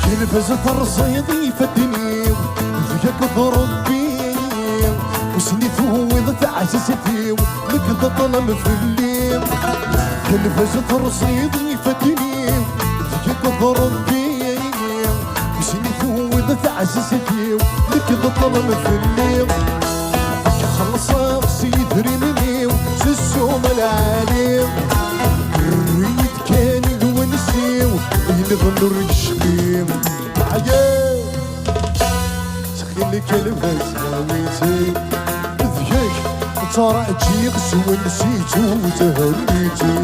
يلبس الرصيد يفتني ذيك ضربي وسني فوضت عززتي لك ظلم في الليل يلبس الرصيد يفتني ذيك ضربي وسني فوضت عززتي لك ظلم في الليل خلص سيدري مني وسسوم العالم الريد كان الونسي ينظل الشقيم عيال سخيلي كلمة ساويتي ذيك ترى تجيق سوى نسيت وتهريتي